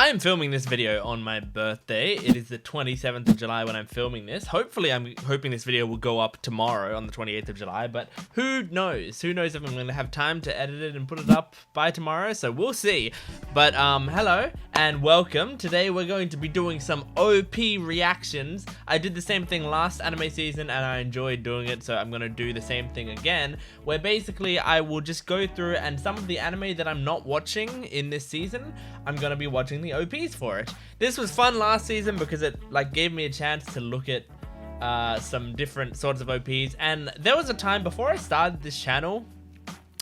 I am filming this video on my birthday. It is the 27th of July when I'm filming this. Hopefully, I'm hoping this video will go up tomorrow on the 28th of July, but who knows? Who knows if I'm going to have time to edit it and put it up by tomorrow, so we'll see. But hello and welcome. Today we're going to be doing some OP reactions. I did the same thing last anime season and I enjoyed doing it, so I'm going to do the same thing again, where basically I will just go through and some of the anime that I'm not watching in this season, I'm going to be watching the OPs for it. This was fun last season because it gave me a chance to look at some different sorts of OPs, and there was a time before I started this channel,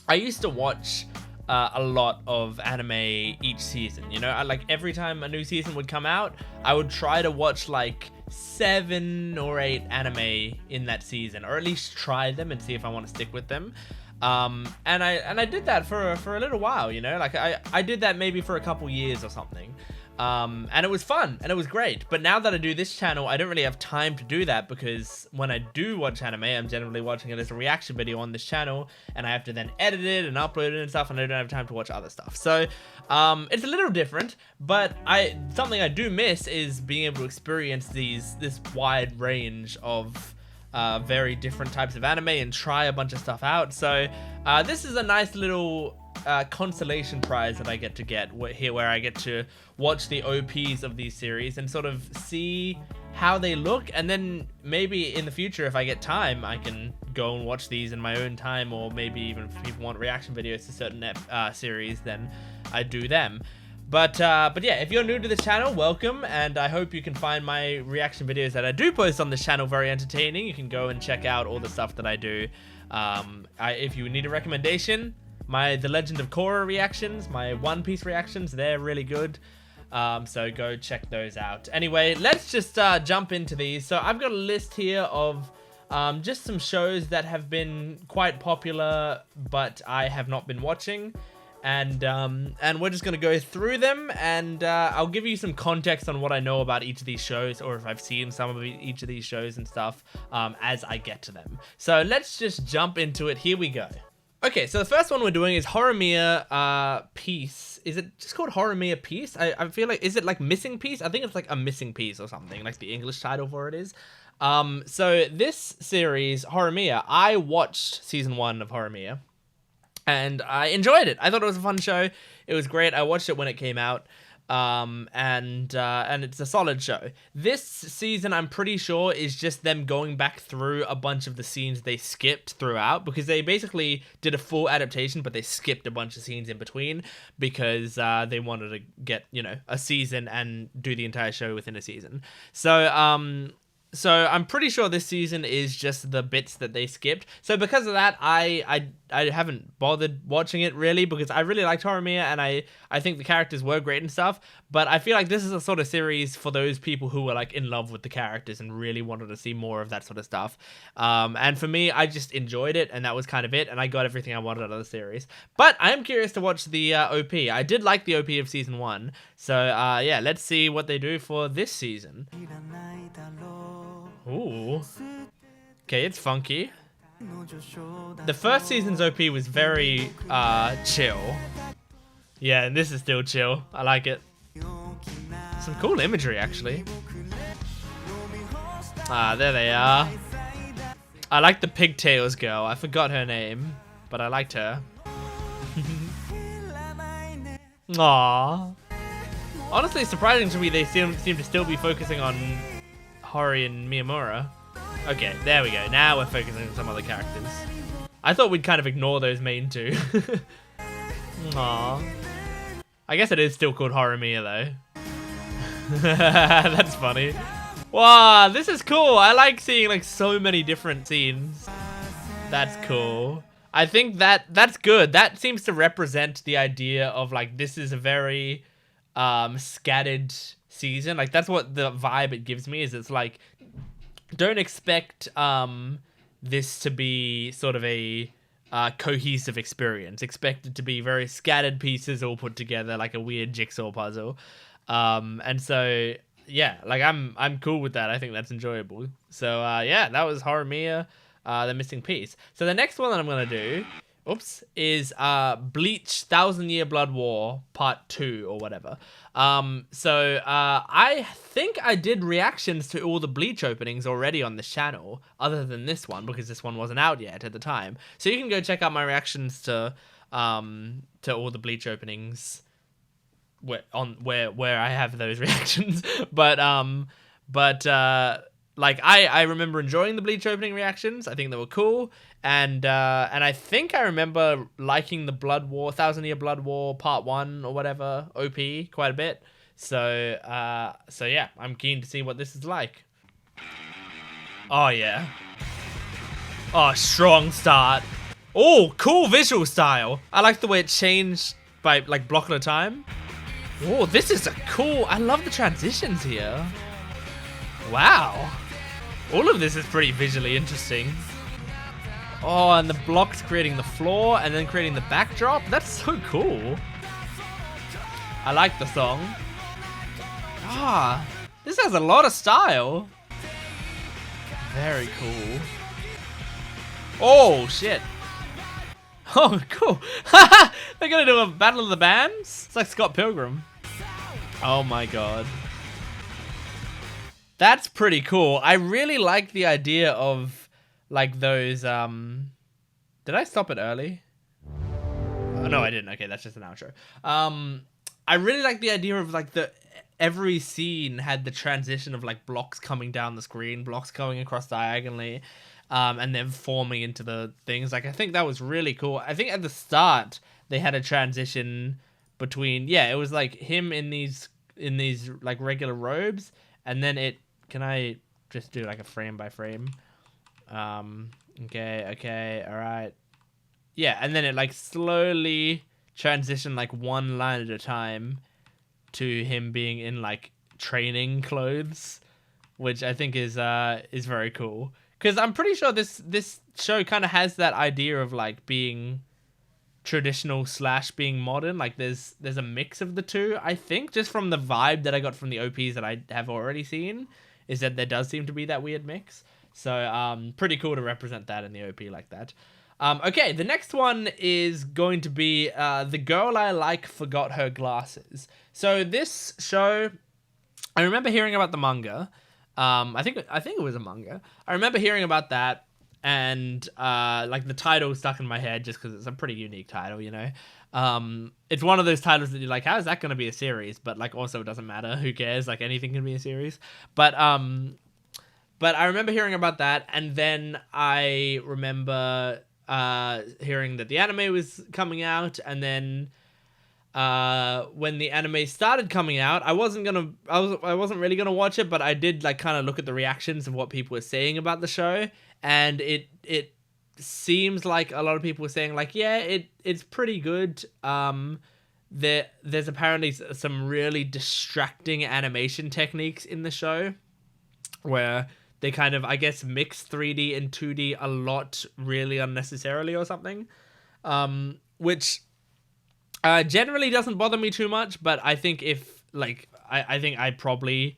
I used to watch a lot of anime each season, you know. Every time a new season would come out, I would try to watch like 7 or 8 anime in that season, or at least try them and see if I want to stick with them. And I did that for a little while, you know, I did that maybe for a couple years or something. And it was fun and it was great. But now that I do this channel, I don't really have time to do that, because when I do watch anime, I'm generally watching it as a reaction video on this channel, and I have to then edit it and upload it and stuff, and I don't have time to watch other stuff. So it's a little different, but something I do miss is being able to experience this wide range of very different types of anime and try a bunch of stuff out. So this is a nice little consolation prize that I get here, where I get to watch the OPs of these series and sort of see how they look, and then maybe in the future, if I get time, I can go and watch these in my own time, or maybe even if people want reaction videos to certain series, then I do them. But yeah, if you're new to this channel, welcome, and I hope you can find my reaction videos that I do post on this channel very entertaining. You can go and check out all the stuff that I do. If you need a recommendation, the Legend of Korra reactions, my One Piece reactions, they're really good. So go check those out. Anyway, let's just jump into these. So I've got a list here of just some shows that have been quite popular, but I have not been watching. And we're just gonna go through them, and I'll give you some context on what I know about each of these shows, or if I've seen some of each of these shows and stuff, as I get to them. So let's just jump into it. Here we go. Okay, so the first one we're doing is Horimiya Piece. Is it just called Horimiya Piece? I feel like, is it like Missing Piece? I think it's like a Missing Piece or something, like the English title for it is. So this series, Horimiya, I watched season 1 of Horimiya, and I enjoyed it. I thought it was a fun show. It was great. I watched it when it came out. And it's a solid show. This season, I'm pretty sure, is just them going back through a bunch of the scenes they skipped throughout, because they basically did a full adaptation, but they skipped a bunch of scenes in between because they wanted to get, you know, a season and do the entire show within a season. So I'm pretty sure this season is just the bits that they skipped. So because of that, I haven't bothered watching it really, because I really liked Horimiya and I think the characters were great and stuff. But I feel like this is a sort of series for those people who were like in love with the characters and really wanted to see more of that sort of stuff. And for me, I just enjoyed it, and that was kind of it. And I got everything I wanted out of the series. But I am curious to watch the OP. I did like the OP of season 1. So yeah, let's see what they do for this season. Ooh. Okay, it's funky. The first season's OP was very chill. Yeah, and this is still chill. I like it. Some cool imagery, actually. There they are. I like the pigtails girl. I forgot her name, but I liked her. Aww. Honestly, surprising to me, they seem to still be focusing on Hori and Miyamura. Okay, there we go. Now we're focusing on some other characters. I thought we'd kind of ignore those main two. Aww. I guess it is still called Horimiya though. That's funny. Wow, this is cool. I like seeing like so many different scenes. That's cool. I think that's good. That seems to represent the idea of like, this is a very scattered season. Like, that's what the vibe it gives me is. It's like, don't expect this to be sort of a cohesive experience. Expect it to be very scattered pieces all put together like a weird jigsaw puzzle. And so yeah, like I'm cool with that. I think that's enjoyable. So yeah, that was Horimiya, the missing piece. So the next one that I'm gonna do oops, is Bleach 1,000-Year Blood War Part 2 or whatever. I think I did reactions to all the Bleach openings already on this channel, other than this one, because this one wasn't out yet at the time. So you can go check out my reactions to all the Bleach openings where I have those reactions. Like I remember enjoying the Bleach opening reactions. I think they were cool, and I think I remember liking the Blood War, 1,000-Year Blood War Part 1 or whatever OP quite a bit. So yeah, I'm keen to see what this is like. Oh yeah. Oh, strong start. Oh, cool visual style. I like the way it changed by like block at a time. Oh, this is a cool. I love the transitions here. Wow. All of this is pretty visually interesting. Oh, and the blocks creating the floor and then creating the backdrop. That's so cool. I like the song. Ah, this has a lot of style. Very cool. Oh, shit. Oh, cool. They're gonna do a battle of the bands? It's like Scott Pilgrim. Oh my god. That's pretty cool. I really like the idea of like those did I stop it early? Oh, no, I didn't. Okay, that's just an outro. I really like the idea of like every scene had the transition of like blocks coming down the screen, blocks going across diagonally, and then forming into the things. Like I think that was really cool. I think at the start they had a transition between, yeah, it was like him in these like regular robes, and then it, can I just do like a frame by frame? Okay, all right. Yeah, and then it like slowly transitioned like one line at a time to him being in like training clothes, which I think is very cool. Because I'm pretty sure this show kind of has that idea of like being traditional / being modern. Like there's a mix of the two, I think, just from the vibe that I got from the OPs that I have already seen, is that there does seem to be that weird mix. So pretty cool to represent that in the OP like that. Okay, the next one is going to be The Girl I Like Forgot Her Glasses. So this show, I remember hearing about the manga. I think it was a manga. I remember hearing about that, and like the title stuck in my head just because it's a pretty unique title, you know. It's one of those titles that you're like, how is that going to be a series? But like also it doesn't matter. Who cares? Like anything can be a series. But I remember hearing about that, and then I remember hearing that the anime was coming out, and then when the anime started coming out, I wasn't really gonna watch it, but I did like kind of look at the reactions of what people were saying about the show, and it seems like a lot of people were saying like, yeah, it's pretty good. There's apparently some really distracting animation techniques in the show where they kind of, I guess, mix 3D and 2D a lot really unnecessarily or something, which generally doesn't bother me too much, but I think if, like, I think I probably,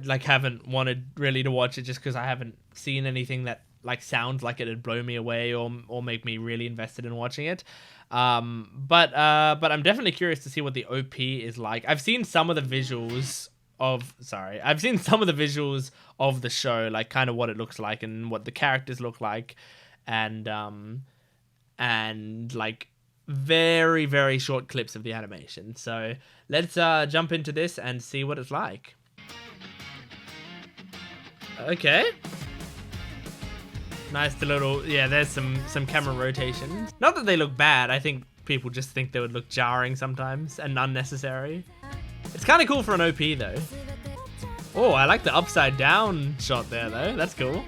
like, haven't wanted really to watch it just because I haven't seen anything that, like, sounds like it'd blow me away or make me really invested in watching it. But I'm definitely curious to see what the OP is like. I've seen some of the visuals of the show, like kind of what it looks like and what the characters look like, and like very, very short clips of the animation. So let's jump into this and see what it's like. Okay. Nice little, yeah, there's some camera rotations. Not that they look bad, I think people just think they would look jarring sometimes and unnecessary. It's kind of cool for an OP though. Oh, I like the upside down shot there though. That's cool.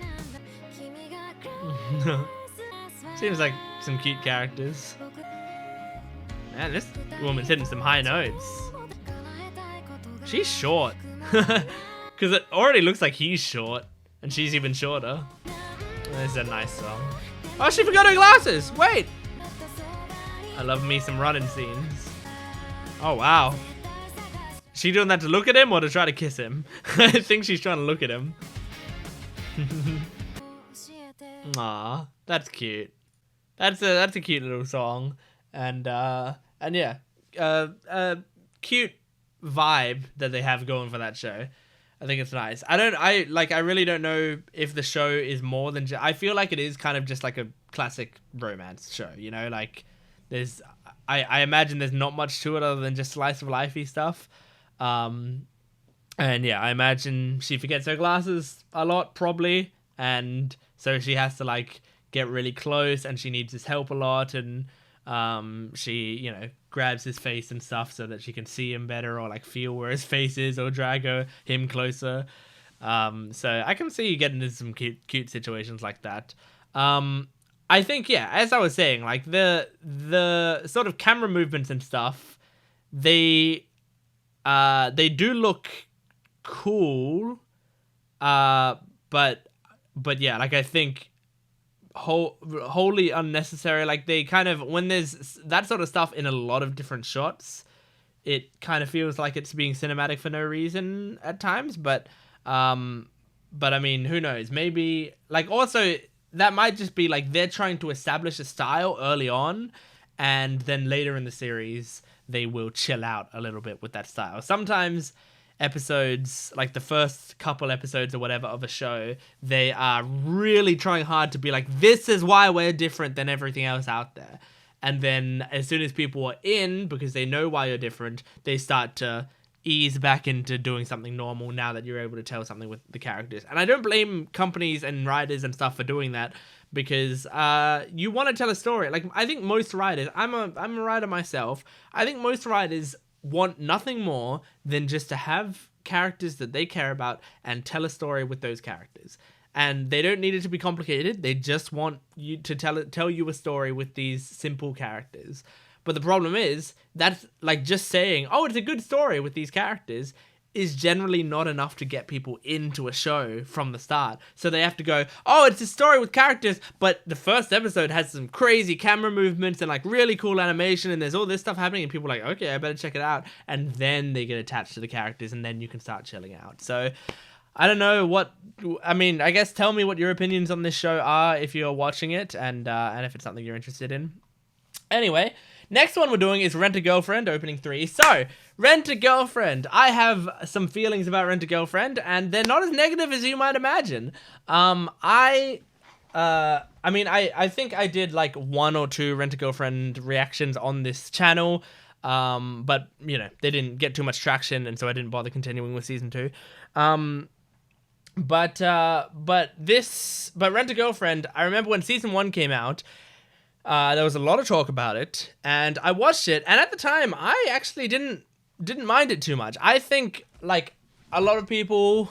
Seems like some cute characters. Man, this woman's hitting some high notes. She's short. Because it already looks like he's short. And she's even shorter. This is a nice song. Oh, she forgot her glasses. Wait. I love me some running scenes. Oh, wow. She doing that to look at him or to try to kiss him? I think she's trying to look at him. Aw, that's cute. That's a cute little song, and yeah, cute vibe that they have going for that show. I think it's nice. I really don't know if the show is more than I feel like it is kind of just like a classic romance show, you know, like there's I imagine there's not much to it other than just slice of lifey stuff. And yeah, I imagine she forgets her glasses a lot probably, and so she has to like get really close, and she needs his help a lot, and she, you know, grabs his face and stuff so that she can see him better, or like feel where his face is, or drag him closer. So I can see you getting into some cute situations like that. I think, yeah, as I was saying, like the sort of camera movements and stuff, they do look cool, but yeah, like I think wholly unnecessary. Like they kind of, when there's that sort of stuff in a lot of different shots, it kind of feels like it's being cinematic for no reason at times. But I mean, who knows? Maybe like also that might just be like they're trying to establish a style early on, and then later in the series they will chill out a little bit with that style. Sometimes episodes, like the first couple episodes or whatever of a show, they are really trying hard to be like, this is why we're different than everything else out there. And then as soon as people are in, because they know why you're different, they start to ease back into doing something normal now that you're able to tell something with the characters. And I don't blame companies and writers and stuff for doing that, because you want to tell a story. Like, I think most writers, I'm a writer myself, I think most writers want nothing more than just to have characters that they care about and tell a story with those characters. And they don't need it to be complicated. They just want you to tell you a story with these simple characters. But the problem is, that's like just saying, oh, it's a good story with these characters is generally not enough to get people into a show from the start. So they have to go, oh, it's a story with characters, but the first episode has some crazy camera movements and like really cool animation, and there's all this stuff happening, and people are like, okay, I better check it out. And then they get attached to the characters, and then you can start chilling out. So I don't know I mean, I guess tell me what your opinions on this show are if you're watching it, and if it's something you're interested in. Anyway, next one we're doing is Rent a Girlfriend, opening 3. So, Rent a Girlfriend. I have some feelings about Rent a Girlfriend, and they're not as negative as you might imagine. I mean, I think I did like 1 or 2 Rent a Girlfriend reactions on this channel, but, you know, they didn't get too much traction, and so I didn't bother continuing with season 2. But Rent a Girlfriend, I remember when season 1 came out, there was a lot of talk about it, and I watched it, and at the time, I actually didn't mind it too much. I think, like, a lot of people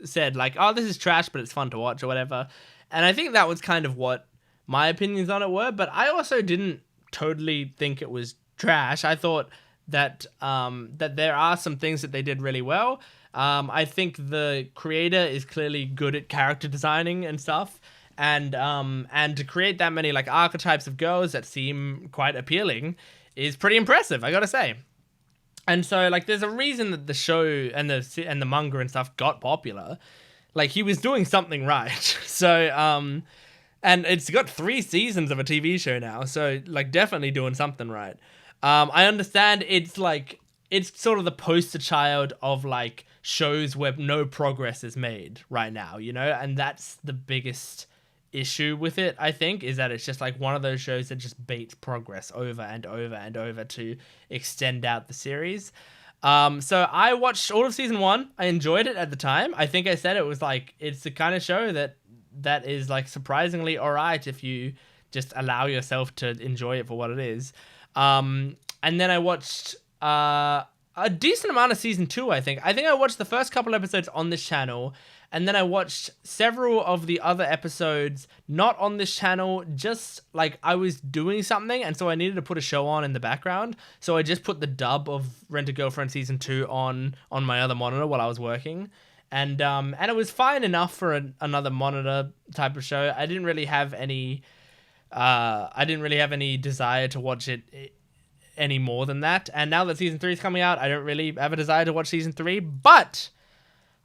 said, like, oh, this is trash, but it's fun to watch, or whatever, and I think that was kind of what my opinions on it were, but I also didn't totally think it was trash. I thought that there are some things that they did really well. I think the creator is clearly good at character designing and stuff, and to create that many like archetypes of girls that seem quite appealing is pretty impressive, I gotta say. And so like there's a reason that the show and the manga and stuff got popular. Like he was doing something right. So and it's got 3 seasons of a TV show now, so like definitely doing something right. I understand it's sort of the poster child of like shows where no progress is made right now, you know, and that's the biggest issue with it, I think, is that it's just like one of those shows that just baits progress over and over and over to extend out the series. So I watched all of season 1. I enjoyed it at the time. I think I said it was like, it's the kind of show that is like surprisingly alright if you just allow yourself to enjoy it for what it is. And then I watched a decent amount of season 2, I think. I think I watched the first couple episodes on this channel, and then I watched several of the other episodes not on this channel, just like I was doing something, and so I needed to put a show on in the background. So I just put the dub of Rent a Girlfriend season 2 on my other monitor while I was working. And it was fine enough for another monitor type of show. I didn't really have any desire to watch it any more than that. And now that season 3 is coming out, I don't really have a desire to watch season 3, but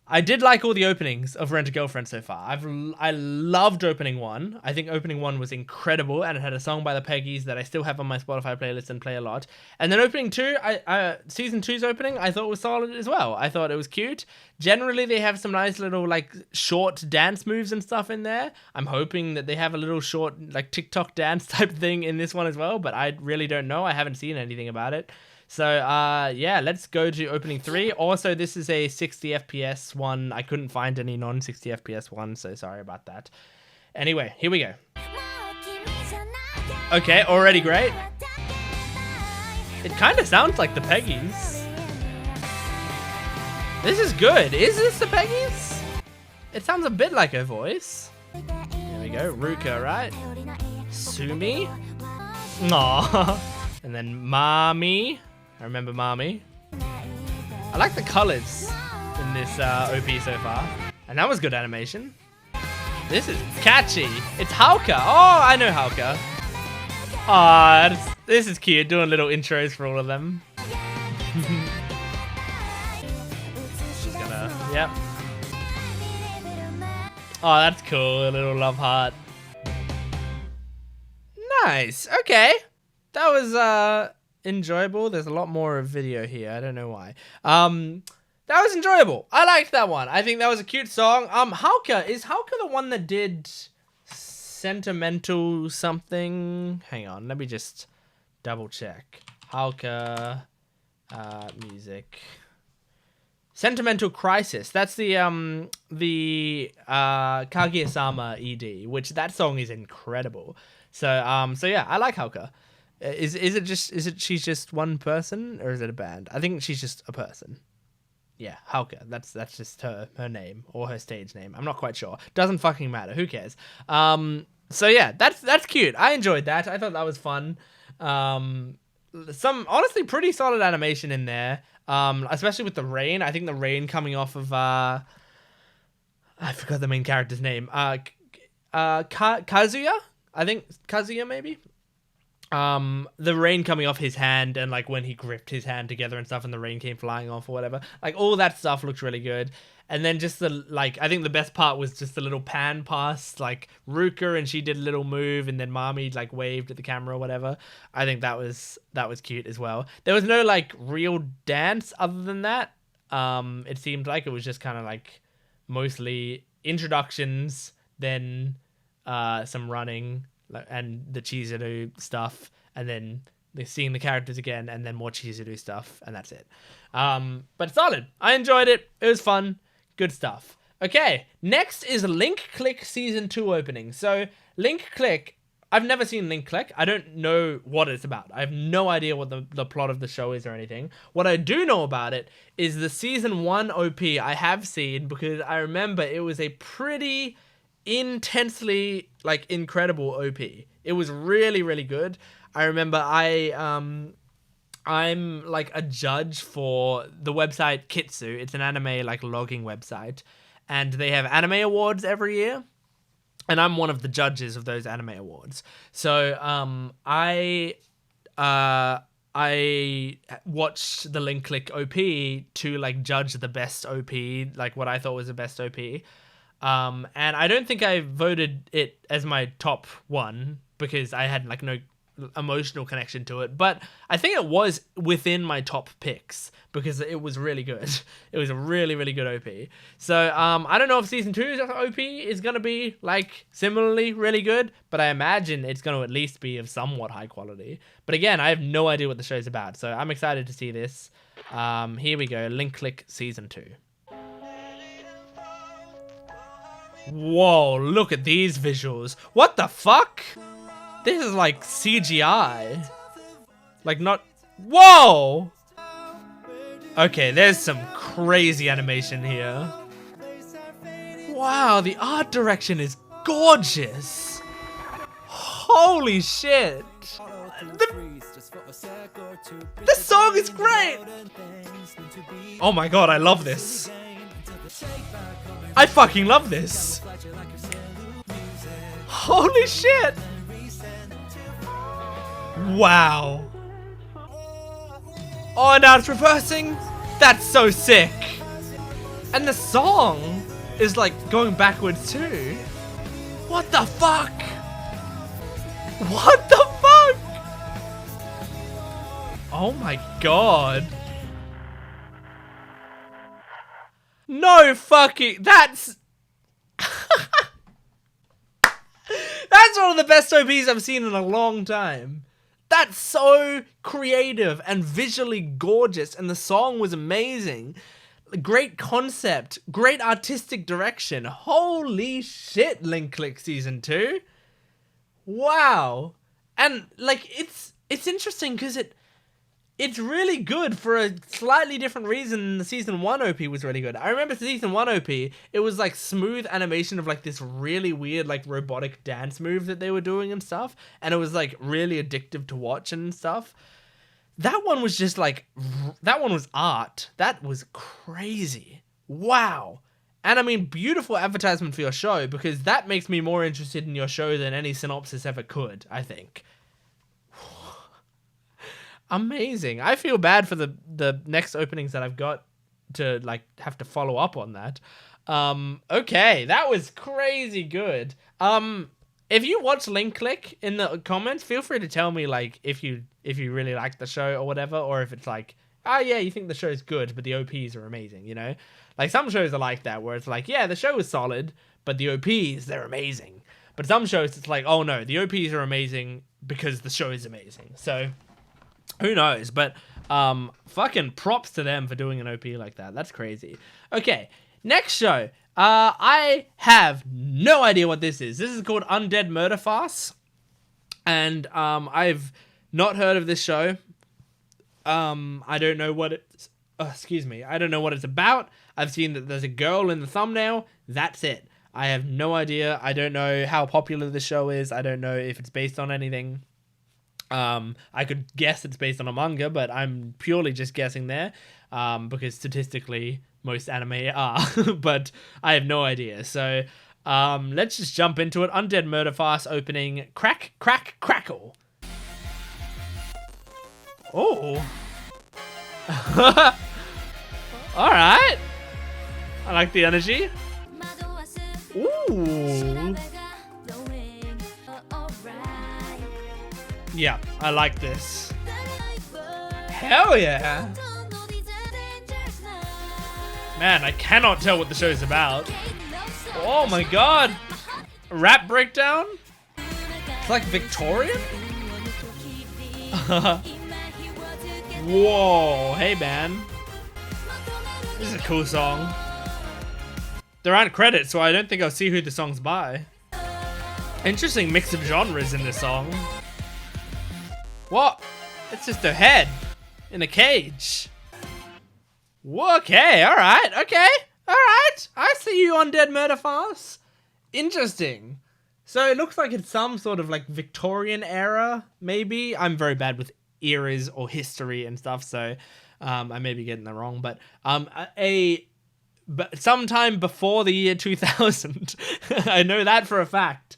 I did like all the openings of Rent a Girlfriend so far. I loved opening 1. I think opening 1 was incredible, and it had a song by the Peggies that I still have on my Spotify playlist and play a lot. And then opening 2, season 2's opening, I thought was solid as well. I thought it was cute. Generally, they have some nice little like short dance moves and stuff in there. I'm hoping that they have a little short like TikTok dance type thing in this one as well, but I really don't know. I haven't seen anything about it. So, yeah, let's go to opening 3. Also, this is a 60 FPS one. I couldn't find any non-60 FPS one, so sorry about that. Anyway, here we go. Okay, already great. It kind of sounds like the Peggies. This is good. Is this the Peggies? It sounds a bit like her voice. Here we go. Ruka, right? Sumi. Aww. And then Mami. I remember Mami. I like the colors in this OP so far. And that was good animation. This is catchy. It's Hauka. Oh, I know Hauka. Aw, this is cute. Doing little intros for all of them. Just gonna, yep. Oh, that's cool. A little love heart. Nice. Okay. That was enjoyable. There's a lot more of video here. I don't know why. That was enjoyable. I liked that one. I think that was a cute song. Hauka, is Hauka the one that did Sentimental something? Hang on, let me just double check. Hauka music. Sentimental Crisis. That's the Kaguya-sama ED, which that song is incredible. So yeah, I like Hauka. Is it she's just one person, or is it a band? I think she's just a person. Yeah, Hauka. That's just her name or her stage name. I'm not quite sure. Doesn't fucking matter. Who cares? So yeah, that's cute. I enjoyed that. I thought that was fun. Some honestly pretty solid animation in there. Especially with the rain. I think the rain coming off of I forgot the main character's name. Kazuya? I think Kazuya maybe. The rain coming off his hand, and like when he gripped his hand together and stuff and the rain came flying off or whatever, like all that stuff looked really good. And then just the I think the best part was just the little pan past like Ruka, and she did a little move, and then Mami like waved at the camera or whatever. I think that was cute as well. There was no like real dance other than that. It seemed like it was just kind of like mostly introductions, then some running, and the Chizuru stuff, and then they're seeing the characters again, and then more Chizuru stuff, and that's it. But solid. I enjoyed it. It was fun. Good stuff. Okay, next is Link Click Season 2 opening. So, Link Click, I've never seen Link Click. I don't know what it's about. I have no idea what the plot of the show is or anything. What I do know about it is the Season 1 OP I have seen, because I remember it was a pretty intensely like incredible OP. It was really, really good. I remember I'm like a judge for the website Kitsu. It's an anime like logging website, and they have anime awards every year, and I'm one of the judges of those anime awards. So I watched the Link Click OP to like judge the best OP, like what I thought was the best OP. And I don't think I voted it as my top one because I had like no emotional connection to it, but I think it was within my top picks because it was really good. It was a really, really good OP. So I don't know if season 2's OP is going to be like similarly really good, but I imagine it's going to at least be of somewhat high quality. But again, I have no idea what the show's about, so I'm excited to see this. Here we go, Link Click Season 2. Whoa, look at these visuals. What the fuck? This is like CGI. Like not... Whoa! Okay, there's some crazy animation here. Wow, the art direction is gorgeous. Holy shit. The song is great. Oh my god, I love this. I fucking love this. Holy shit. Wow. Oh, now it's reversing. That's so sick. And the song is like going backwards too. What the fuck? What the fuck? Oh my god. No fucking, that's that's one of the best OPs I've seen in a long time. That's so creative and visually gorgeous, and the song was amazing. Great concept, great artistic direction. Holy shit, Link Click Season 2. Wow. And like it's interesting because it's really good for a slightly different reason than the Season 1 OP was really good. I remember Season 1 OP, it was like smooth animation of like this really weird like robotic dance move that they were doing and stuff. And it was like really addictive to watch and stuff. That one was just like, that one was art. That was crazy. Wow. And I mean, beautiful advertisement for your show, because that makes me more interested in your show than any synopsis ever could, I think. Amazing. I feel bad for the next openings that I've got to like have to follow up on that. Okay, that was crazy good. If you watch Link Click in the comments, feel free to tell me like if you really like the show or whatever, or if it's like, oh yeah, you think the show's good, but the OPs are amazing, you know? Like some shows are like that, where it's like, yeah, the show is solid, but the OPs, they're amazing. But some shows, it's like, oh no, the OPs are amazing because the show is amazing. So who knows? But fucking props to them for doing an OP like that. That's crazy. Okay, next show. I have no idea what this is. This is called Undead Murder Farce. And I've not heard of this show. I don't know what it's... excuse me. I don't know what it's about. I've seen that there's a girl in the thumbnail. That's it. I have no idea. I don't know how popular the show is. I don't know if it's based on anything. I could guess it's based on a manga, but I'm purely just guessing there, because statistically most anime are, but I have no idea. So let's just jump into it. Undead Murder Farce opening. Crack, crack, crackle. Oh. Alright. I like the energy. Ooh. Yeah, I like this. Hell yeah. Man, I cannot tell what the show's about. Oh my god. A rap breakdown? It's like Victorian? Whoa, hey man. This is a cool song. There aren't credits, so I don't think I'll see who the song's by. Interesting mix of genres in this song. What? It's just a head in a cage. Okay, alright, okay, alright. I see you, Undead Murder Farce. Interesting. So it looks like it's some sort of like Victorian era, maybe. I'm very bad with eras or history and stuff, so I may be getting that wrong. But but sometime before the year 2000. I know that for a fact.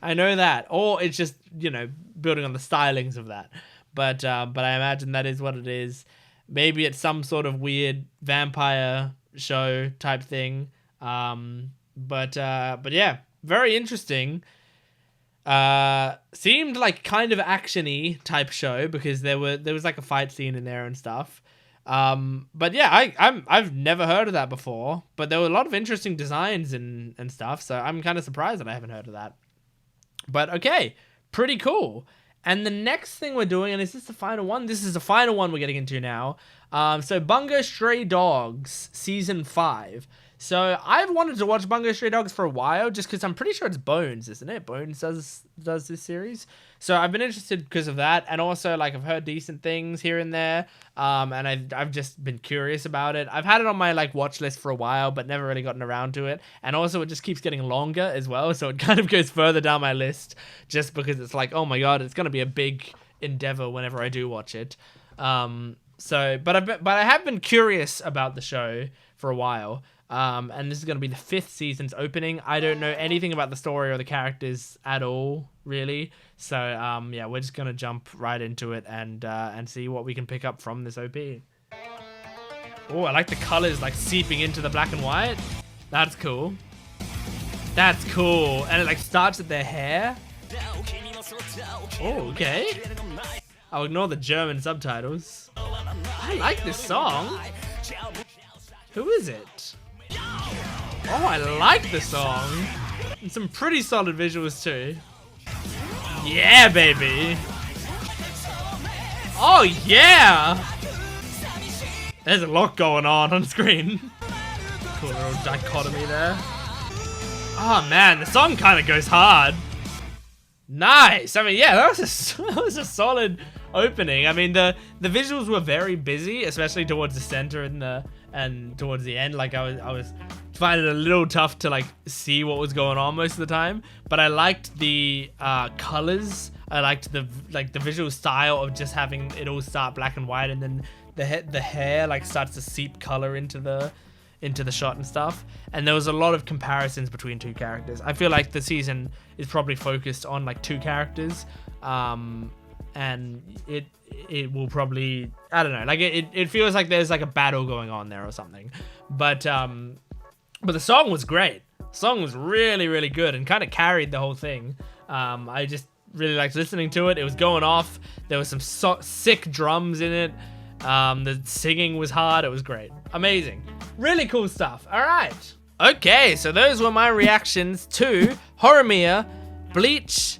I know that. Or it's just, you know, building on the stylings of that. But I imagine that is what it is. Maybe it's some sort of weird vampire show type thing. But yeah, very interesting. Seemed like kind of action-y type show because there was like a fight scene in there and stuff. But yeah, I've never heard of that before, but there were a lot of interesting designs and stuff, so I'm kind of surprised that I haven't heard of that. But okay, pretty cool. And the next thing we're doing, and is this the final one? This is the final one we're getting into now. So Bungo Stray Dogs Season 5. So I've wanted to watch Bungo Stray Dogs for a while, just because I'm pretty sure it's Bones, isn't it? Bones does this series. So I've been interested because of that, and also like I've heard decent things here and there, and I've just been curious about it. I've had it on my like watch list for a while, but never really gotten around to it. And also it just keeps getting longer as well, so it kind of goes further down my list, just because it's like, oh my god, it's gonna be a big endeavor whenever I do watch it. But I have been curious about the show for a while. And this is going to be the 5th season's opening. I don't know anything about the story or the characters at all, really. So, yeah, we're just going to jump right into it and see what we can pick up from this OP. Oh, I like the colors like seeping into the black and white. That's cool. That's cool. And it like starts at their hair. Oh, okay. I'll ignore the German subtitles. I like this song. Who is it? Oh, I like the song. And some pretty solid visuals too. Yeah, baby. Oh, yeah. There's a lot going on screen. Cool little dichotomy there. Oh man, the song kind of goes hard. Nice. I mean, yeah, that was a solid opening. I mean, the visuals were very busy, especially towards the center and towards the end. Like I was finding it a little tough to like see what was going on most of the time. But I liked the colors. I liked the visual style of just having it all start black and white, and then the hair like starts to seep color into the shot and stuff. And there was a lot of comparisons between two characters. I feel like the season is probably focused on like two characters, and it will probably, I don't know, like it feels like there's like a battle going on there or something. But the song was great. The song was really, really good and kind of carried the whole thing. I just really liked listening to it. It was going off. There was some sick drums in it. The singing was hard. It was great. Amazing. Really cool stuff. All right. Okay, so those were my reactions to Horimiya, Bleach,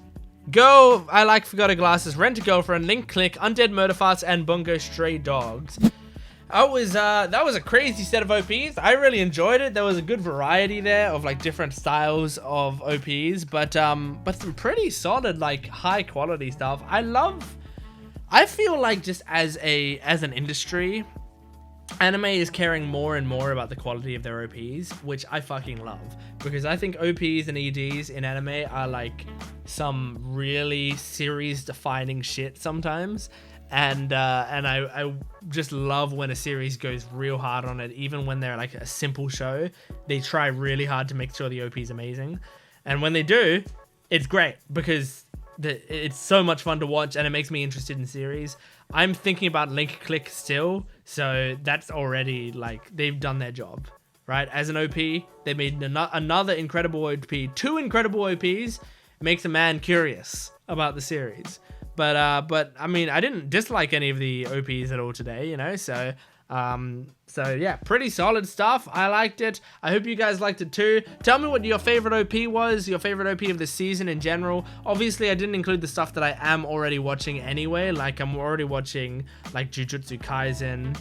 Go, I Like Forgotten Glasses, Rent a Girlfriend, Link Click, Undead Murder Farce, and Bungo Stray Dogs. That was a crazy set of OPs. I really enjoyed it. There was a good variety there of like different styles of OPs, but some pretty solid, like high quality stuff. I feel like just as an industry, anime is caring more and more about the quality of their OPs, which I fucking love, because I think OPs and EDs in anime are like some really series defining shit sometimes. And I just love when a series goes real hard on it, even when they're like a simple show. They try really hard to make sure the OP is amazing, and when they do, it's great because it's so much fun to watch and it makes me interested in series. I'm thinking about Link Click still, so that's already like they've done their job, right? As an OP, they made another incredible OP. 2 incredible OPs makes a man curious about the series. But I mean, I didn't dislike any of the OPs at all today, you know, so yeah, pretty solid stuff. I liked it. I hope you guys liked it too. Tell me what your favorite OP was, your favorite OP of the season in general. Obviously, I didn't include the stuff that I am already watching anyway. Like, I'm already watching, like, Jujutsu Kaisen.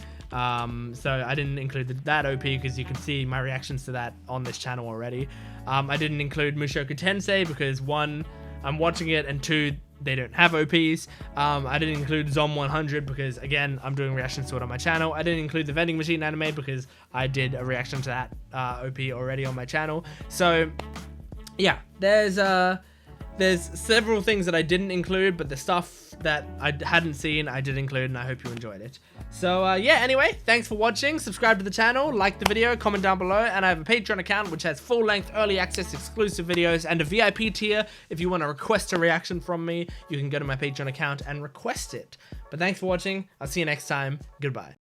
So I didn't include that OP because you can see my reactions to that on this channel already. I didn't include Mushoku Tensei because 1, I'm watching it, and 2, they don't have OPs. I didn't include Zom 100 because, again, I'm doing reactions to it on my channel. I didn't include the vending machine anime because I did a reaction to that OP already on my channel. So yeah, there's several things that I didn't include, but the stuff that I hadn't seen I did include, and I hope you enjoyed it. So yeah, anyway, thanks for watching. Subscribe to the channel, like the video, comment down below, and I have a Patreon account which has full-length early access exclusive videos and a VIP tier. If you want to request a reaction from me, you can go to my Patreon account and request it. But thanks for watching. I'll see you next time. Goodbye.